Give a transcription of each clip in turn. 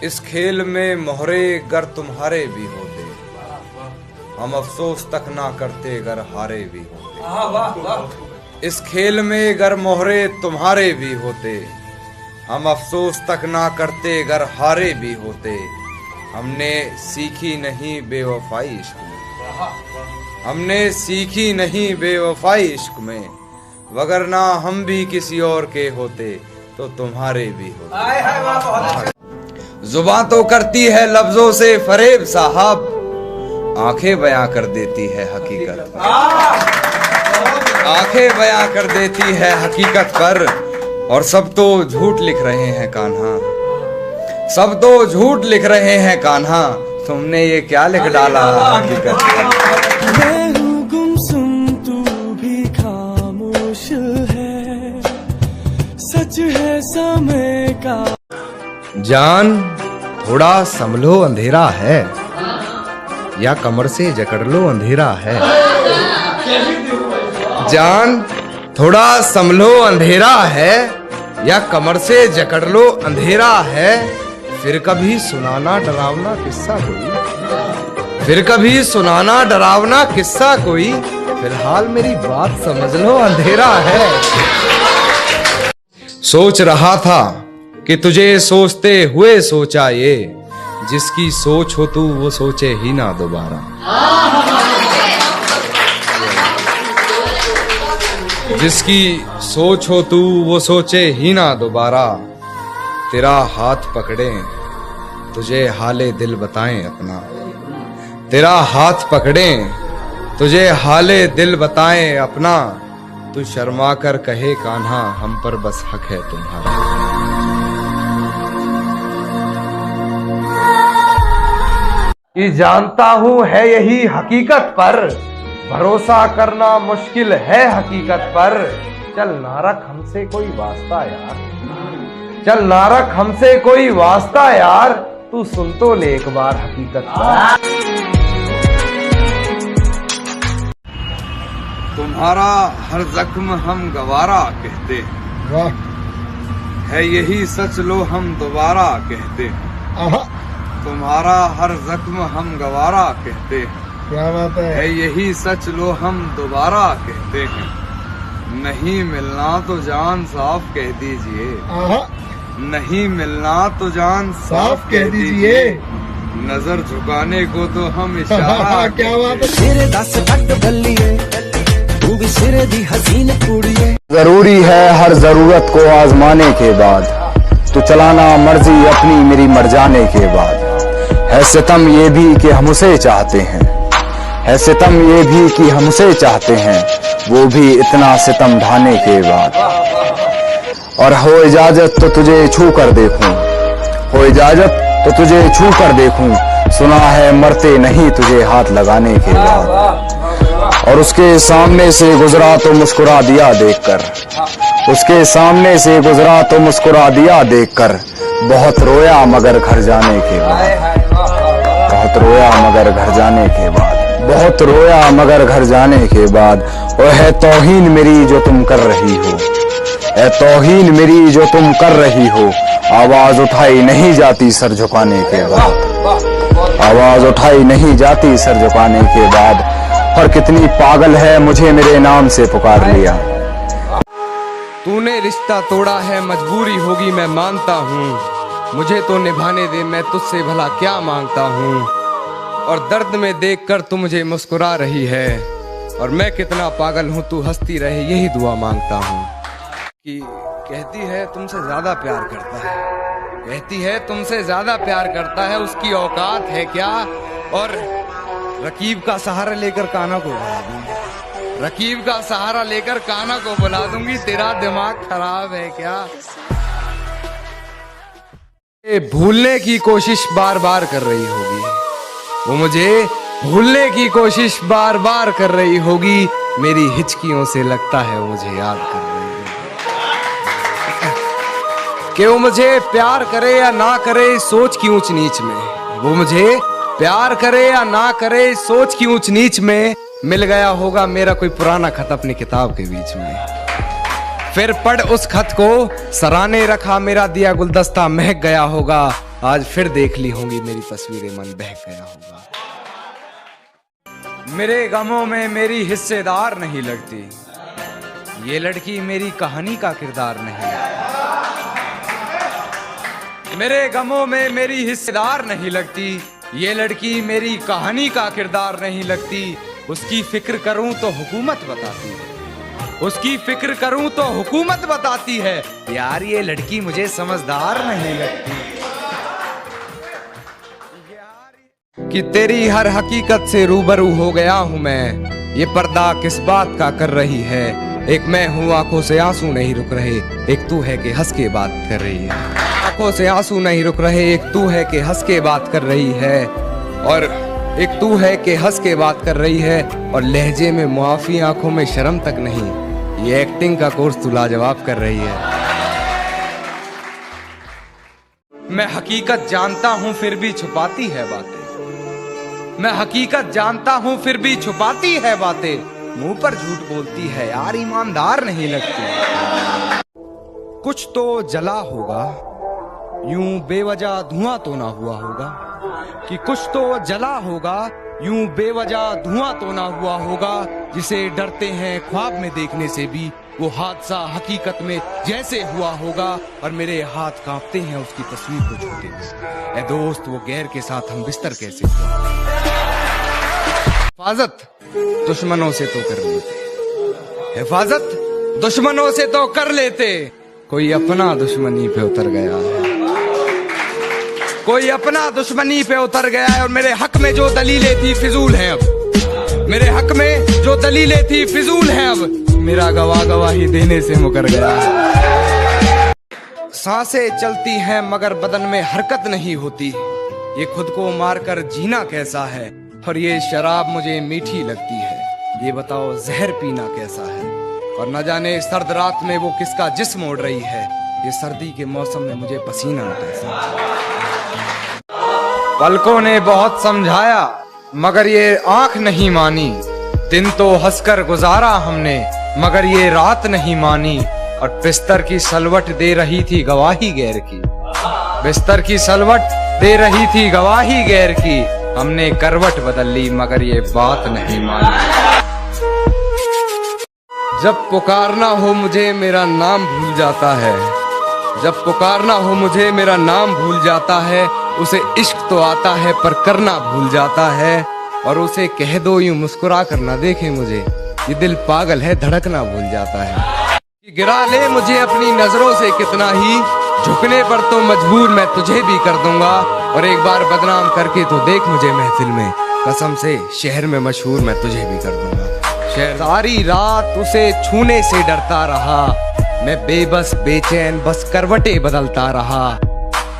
इस खेल में मोहरे गर तुम्हारे भी होते, हम अफसोस तक ना करते गर हारे भी होते। इस खेल में गर मोहरे तुम्हारे भी होते, हम अफसोस तक ना करते गर हारे भी होते। हमने सीखी नहीं बेवफाई इश्क में, हमने सीखी नहीं बेवफाई इश्क में, वगरना हम भी किसी और के होते तो तुम्हारे भी होते। जुबान तो करती है लफ्जों से फरेब साहब, आंखें बयां कर देती है हकीकत, आंखें बयां कर देती है हकीकत पर। और सब तो झूठ लिख रहे हैं कान्हा, सब तो झूठ लिख रहे हैं कान्हा, तुमने ये क्या लिख डाला हकीकत पर। मैं हूँ गुमसुम तू भी खामोश है, सच है समय का। जान थोड़ा संभलो अंधेरा है, या कमर से जकड़ लो अंधेरा है। जान थोड़ा संभलो अंधेरा है, या कमर से जकड़ लो अंधेरा है। फिर कभी सुनाना डरावना किस्सा कोई, फिर कभी सुनाना डरावना किस्सा कोई, फिलहाल मेरी बात समझ लो अंधेरा है। सोच रहा था कि तुझे सोचते हुए सोचा ये, जिसकी सोच हो तू वो सोचे ही ना दोबारा, जिसकी सोच हो तू वो सोचे ही ना दोबारा। तेरा हाथ पकड़े तुझे हाले दिल बताएं अपना, तेरा हाथ पकड़े तुझे हाले दिल बताएं अपना। तू शर्मा कर कहे कान्हा हम पर बस हक है तुम्हारा। कि जानता हूँ है यही हकीकत पर, भरोसा करना मुश्किल है हकीकत पर। चल ना रख हमसे कोई वास्ता यार, चल ना रख हमसे कोई वास्ता यार, तू सुन तो ले एक बार हकीकत पर। तुम्हारा हर जख्म हम गवारा कहते, है यही सच लो हम दोबारा कहते। तुम्हारा हर जख्म हम गवारा कहते, क्या बात है यही सच लो हम दोबारा कहते हैं। नहीं मिलना तो जान साफ कह दीजिए, नहीं मिलना तो जान साफ कह दीजिए। नजर झुकाने को तो हम इशारा। क्या बात तेरे 10 घट बल्लिए तू भी सिरे दी हसीन कुड़िए। जरूरी है हर जरूरत को आजमाने के बाद, तू चलाना मर्जी अपनी मेरी मर जाने के बाद। है सितम ये भी कि हम उसे चाहते हैं, है सितम ये भी कि हम उसे चाहते हैं, वो भी इतना सितम ढाने के बाद। और हो इजाजत तो तुझे छू कर देखूं, हो इजाजत तो तुझे छू कर देखूं, सुना है मरते नहीं तुझे हाथ लगाने के बाद। और उसके सामने से गुजरा तो मुस्कुरा दिया देखकर, उसके सामने से गुजरा तो मुस्कुरा दिया देखकर। बहुत रोया मगर घर जाने के बाद, बहुत रोया मगर घर जाने के बाद, बहुत रोया मगर घर जाने के बाद। और है तौहीन मेरी जो तुम कर रही हो, है तौहीन मेरी जो तुम कर रही हो। आवाज उठाई नहीं जाती सर झुकाने के बाद, आवाज उठाई नहीं जाती सर झुकाने के बाद। और कितनी पागल है मुझे मेरे नाम से पुकार लिया। तूने रिश्ता तोड़ा है मजबूरी होगी मैं मानता हूँ, मुझे तो निभाने दे मैं तुझसे भला क्या मांगता हूँ। और दर्द में देखकर तू मुझे मुस्कुरा रही है, और मैं कितना पागल हूँ तू हंसती रहे यही दुआ मांगता हूँ। कि कहती है तुमसे ज्यादा प्यार करता है, कहती है तुमसे ज्यादा प्यार करता है, उसकी औकात है क्या। और रकीब का सहारा लेकर कान्हा को बुला दूंगी, रकीब का सहारा लेकर कान्हा को बुला दूंगी, तेरा दिमाग खराब है क्या। भूलने की कोशिश बार बार कर रही होगी, वो मुझे भूलने की कोशिश बार बार कर रही होगी। मेरी हिचकियों से लगता है वो मुझे याद कर रही होगी। कि वो मुझे प्यार करे या ना करे सोच की ऊंच नीच में, वो मुझे प्यार करे या ना करे सोच की ऊंच नीच में। मिल गया होगा मेरा कोई पुराना खत अपनी किताब के बीच में, फिर पढ़ उस खत को सराहने रखा मेरा दिया गुलदस्ता महक गया होगा। आज फिर देख ली होंगी मेरी तस्वीरें, मन बहक गया होगा। मेरे गमों में मेरी हिस्सेदार नहीं लगती, ये लड़की मेरी कहानी का किरदार नहीं। मेरे गमों में मेरी हिस्सेदार नहीं लगती, ये लड़की मेरी कहानी का किरदार नहीं लगती। उसकी फिक्र करूं तो हुकूमत बताती है, उसकी फिक्र करूं तो हुकूमत बताती है। यार ये लड़की मुझे समझदार नहीं लगती। कि तेरी हर हकीकत से रूबरू हो गया हूं मैं, ये पर्दा किस बात का कर रही है। एक मैं हूँ आंखों से आंसू नहीं रुक रहे, एक तू है कि हंस के बात कर रही है। आंखों से आंसू नहीं रुक रहे, एक तू है कि हंस के बात कर रही है। और एक तू है कि हंस के बात कर रही है, और लहजे में मुआफी, आंखों में शर्म तक नहीं। ये एक्टिंग का कोर्स तू लाजवाब कर रही है। मैं हकीकत जानता हूँ फिर भी छुपाती है बातें, मैं हकीकत जानता हूँ फिर भी छुपाती है बातें। मुंह पर झूठ बोलती है यार, ईमानदार नहीं लगती। कुछ तो जला होगा, यूं बेवजह धुआं तो ना हुआ होगा। कि कुछ तो जला होगा, यूं बेवजह धुआं तो ना हुआ होगा। जिसे डरते हैं ख्वाब में देखने से भी, वो हादसा हकीकत में जैसे हुआ होगा। और मेरे हाथ कांपते हैं उसकी तस्वीर को छूते हुए। ऐ दोस्त वो गैर के साथ हम बिस्तर कैसे हुआ। हिफाजत दुश्मनों से तो कर लेते, हिफाजत दुश्मनों से तो कर लेते। कोई अपना दुश्मनी पे उतर गया है, कोई अपना दुश्मनी पे उतर गया है। और मेरे हक में जो दलीलें थी फिजूल हैं अब, मेरे हक में जो दलीलें थी फिजूल हैं अब। मेरा गवाही देने से मुकर गया है। सांसें चलती हैं मगर बदन में हरकत नहीं होती, ये खुद को मारकर जीना कैसा है। और ये शराब मुझे मीठी लगती है, ये बताओ जहर पीना कैसा है। और न जाने सर्द रात में वो किसका जिस्म ओढ़ रही है, ये सर्दी के मौसम में मुझे पसीना कैसा। पलकों ने बहुत समझाया मगर ये आंख नहीं मानी, दिन तो हंसकर गुजारा हमने मगर ये रात नहीं मानी। और बिस्तर की सलवट दे रही थी गवाही गैर की, बिस्तर की सलवट दे रही थी गवाही गैर की। हमने करवट बदल ली मगर ये बात नहीं मानी। जब पुकारना हो मुझे मेरा नाम भूल जाता है, जब पुकारना हो मुझे मेरा नाम भूल जाता है। उसे इश्क तो आता है पर करना भूल जाता है। और उसे कह दो यूं मुस्कुरा कर ना देखे मुझे, ये दिल पागल है धड़कना भूल जाता है। गिरा ले मुझे अपनी नजरों से कितना ही, झुकने पर तो मजबूर मैं तुझे भी कर दूंगा। और एक बार बदनाम करके तो देख मुझे महफिल में, कसम से शहर में मशहूर मैं तुझे भी कर दूंगा। शहर सारी रात उसे छूने से डरता रहा, मैं बेबस बेचैन बस करवटें बदलता रहा।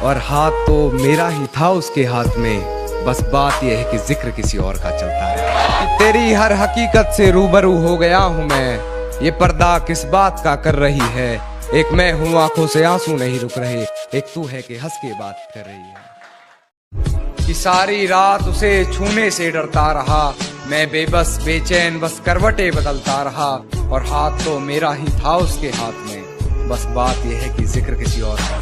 और हाथ तो मेरा ही था उसके हाथ में, बस बात यह है कि जिक्र किसी और का चलता है। तेरी हर हकीकत से रूबरू हो गया हूँ मैं, ये पर्दा किस बात का कर रही है। एक मैं हूँ आंखों से आंसू नहीं रुक रहे, एक तू है कि हंस के बात कर रही है। कि सारी रात उसे छूने से डरता रहा, मैं बेबस बेचैन बस करवटें बदलता रहा। और हाथ तो मेरा ही था उसके हाथ में, बस बात यह है कि जिक्र किसी और का।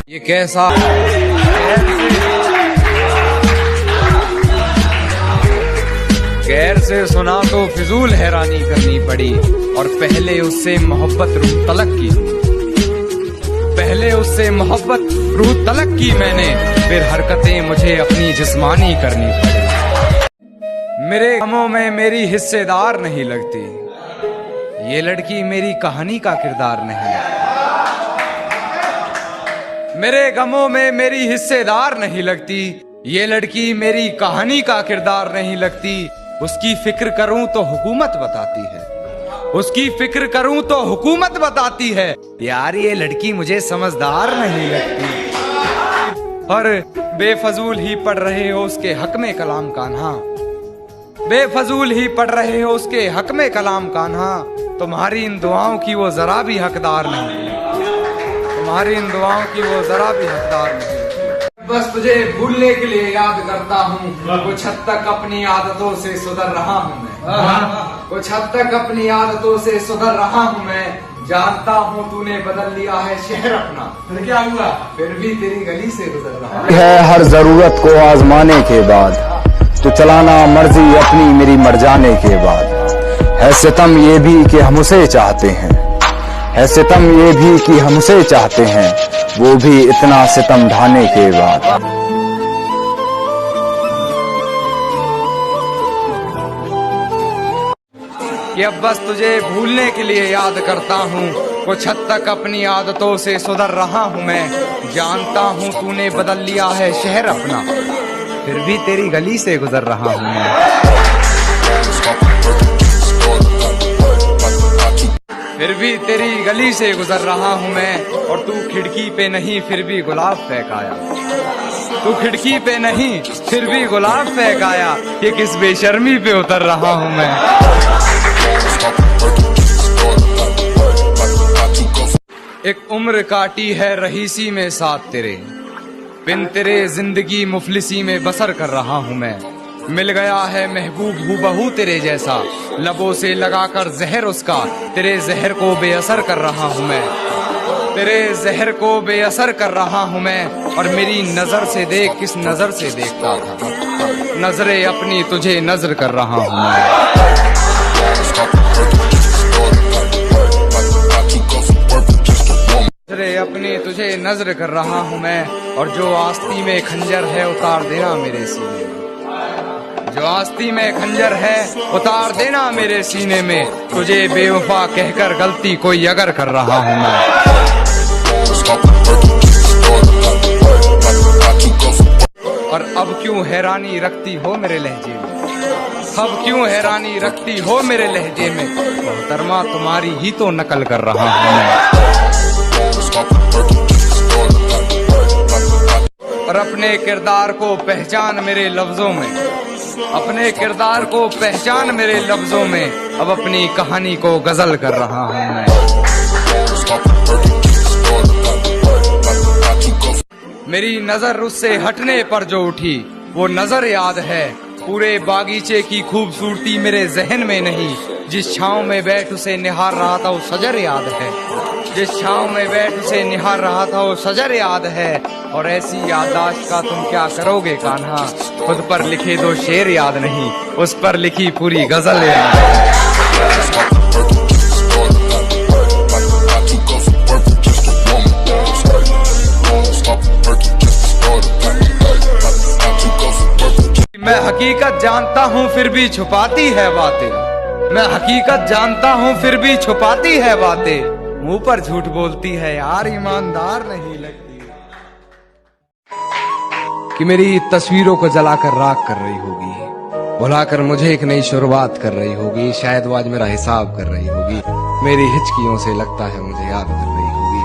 ये कैसा गैर से सुना तो फिजूल हैरानी करनी पड़ी। और पहले उससे मोहब्बत रूह तलक की, पहले उससे मोहब्बत रूह तलक की मैंने, फिर हरकतें मुझे अपनी जिस्मानी करनी पड़ी। मेरे गमों में मेरी हिस्सेदार नहीं लगती, ये लड़की मेरी कहानी का किरदार नहीं है। मेरे गमों में मेरी हिस्सेदार नहीं लगती, ये लड़की मेरी कहानी का किरदार नहीं लगती। उसकी फिक्र करूं तो हुकूमत बताती है, उसकी फिक्र करूं तो हुकूमत बताती है। यार ये लड़की मुझे समझदार नहीं लगती। और बेफजूल ही पढ़ रहे हो उसके हक में कलाम कान्हा, बेफजूल ही पढ़ रहे हो उसके हक में कलाम कान्हा। तुम्हारी इन दुआओं की वो जरा भी हकदार नहीं, तुम्हारी इन दुआओं की वो जरा भी हकदार नहीं। बस तुझे भूलने के लिए याद करता हूँ, कुछ हद तक अपनी आदतों से सुधर रहा हूँ मैं, कुछ हद तक अपनी आदतों से सुधर रहा हूँ मैं। जानता हूँ तूने बदल लिया है शहर अपना, फिर क्या हुआ? फिर भी तेरी गली से गुजर रहा है हर जरूरत को आजमाने के बाद तो चलाना मर्जी अपनी मेरी मर जाने के बाद। है सितम ये भी कि हम उसे चाहते हैं, है सितम ये भी कि हम उसे चाहते हैं, वो भी इतना सितम ढाने के बाद। कि अब बस तुझे भूलने के लिए याद करता हूँ, कुछ हद तक अपनी आदतों से सुधर रहा हूँ मैं। जानता हूँ तूने बदल लिया है शहर अपना, फिर भी तेरी गली से गुजर रहा हूँ मैं। फिर भी तेरी गली से गुजर रहा हूँ मैं, और तू खिड़की पे नहीं फिर भी गुलाब फेंक आया। तू खिड़की पे नहीं फिर भी गुलाब फेंक आया, ये किस बेशर्मी पे उतर रहा हूँ मैं। एक उम्र काटी है रहीसी में साथ तेरे, बिन तेरे जिंदगी मुफलिसी में बसर कर रहा हूँ मैं। मिल गया है महबूब हूबहू तेरे जैसा, लबों से लगाकर जहर उसका, तेरे जहर को बेअसर कर रहा हूँ मैं। तेरे जहर को बेअसर कर रहा हूँ मैं, और मेरी नजर से देख किस नजर से देखता था, नजरे अपनी तुझे नजर कर रहा हूँ मैं। नजरे अपनी तुझे नजर कर रहा हूँ मैं, और जो आस्ती में खंजर है उतार देना मेरे सीने में। जो आस्ती में खंजर है उतार देना मेरे सीने में, तुझे बेवफा कहकर गलती कोई अगर कर रहा हूँ मैं। और अब क्यों हैरानी रखती हो मेरे लहजे में, अब क्यों हैरानी रखती हो मेरे लहजे में, मोहतरमा तुम्हारी ही तो नकल कर रहा हूँ मैं। और अपने किरदार को पहचान मेरे लफ्जों में, अपने किरदार को पहचान मेरे लफ्जों में, अब अपनी कहानी को गजल कर रहा हूँ मैं। मेरी नजर उससे हटने पर जो उठी वो नजर याद है, पूरे बागीचे की खूबसूरती मेरे जहन में नहीं, जिस छांव में बैठ उसे निहार रहा था वो शजर याद है, जिस छांव में बैठ उसे निहार रहा था वो शजर याद है। और ऐसी याददाश्त का तुम क्या करोगे कान्हा, खुद पर लिखे दो शेर याद नहीं, उस पर लिखी पूरी गजल याद है। मैं हकीकत जानता हूँ फिर भी छुपाती है बातें, मैं हकीकत जानता हूँ फिर भी छुपाती है बातें, मुंह पर झूठ बोलती है यार ईमानदार नहीं लगती। कि मेरी तस्वीरों को जलाकर राख कर रही होगी, भुलाकर मुझे एक नई शुरुआत कर रही होगी, शायद वो आज मेरा हिसाब कर रही होगी, मेरी हिचकियों से लगता है मुझे याद कर रही होगी।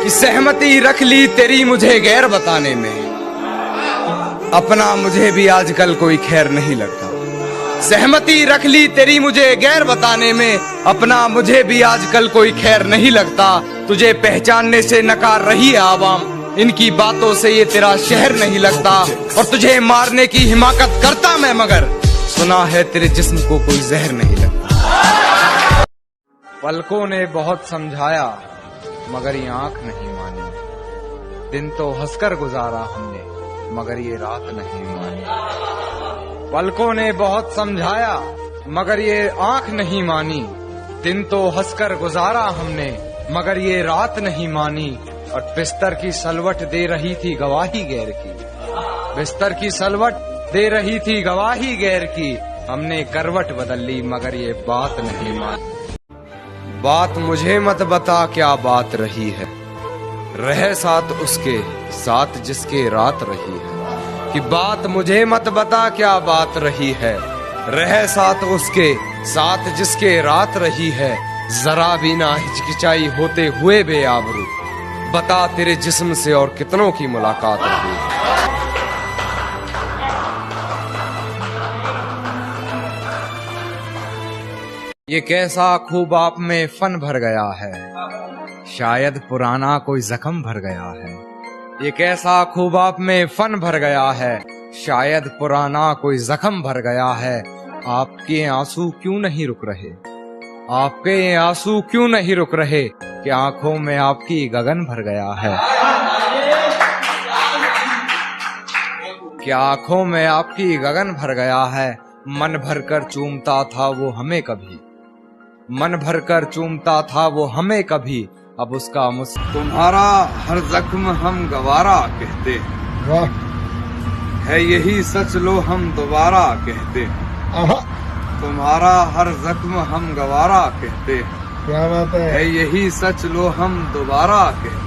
कि सहमति रख ली तेरी मुझे गैर बताने में, अपना मुझे भी आजकल कोई खैर नहीं लगता। सहमति रख ली तेरी मुझे गैर बताने में, अपना मुझे भी आजकल कोई खैर नहीं लगता। तुझे पहचानने से नकार रही है आवाम, इनकी बातों से ये तेरा शहर नहीं लगता। और तुझे मारने की हिमाकत करता मैं, मगर सुना है तेरे जिस्म को कोई जहर नहीं लगता। पलकों ने बहुत समझाया मगर ये आंख नहीं मानी, दिन तो हंसकर गुजारा हमने मगर ये रात नहीं मानी। पलकों ने बहुत समझाया मगर ये आंख नहीं मानी, दिन तो हंसकर गुजारा हमने मगर ये रात नहीं मानी। और बिस्तर की सलवट दे रही थी गवाही गैर की, बिस्तर की सलवट दे रही थी गवाही गैर की, हमने करवट बदल ली मगर ये बात नहीं मानी। बात मुझे मत बता क्या बात रही है, रहे साथ उसके साथ जिसके रात रही है। कि बात मुझे मत बता क्या बात रही है, रहे साथ उसके साथ जिसके रात रही है। जरा भी ना हिचकिचाई होते हुए बेआबरू, बता तेरे जिस्म से और कितनों की मुलाकात हुई। ये कैसा खूब आप में फन भर गया है, शायद पुराना कोई जख्म भर गया है। ये कैसा खूब आप में फन भर गया है, शायद पुराना कोई जख्म भर गया है। आपके आंसू क्यों नहीं रुक रहे, आपके ये आंसू क्यों नहीं रुक रहे कि आंखों में आपकी गगन भर गया है। क्या आंखों में आपकी गगन भर गया है। मन भर कर चूमता था वो हमें कभी, मन भर कर चूमता था वो हमें कभी, अब उसका तुम्हारा हर जख्म हम गवारा कहते है, यही सच लो हम दोबारा कहते। तुम्हारा हर जख्म हम गवारा कहते, क्या बात है, यही सच लो हम दोबारा कहते।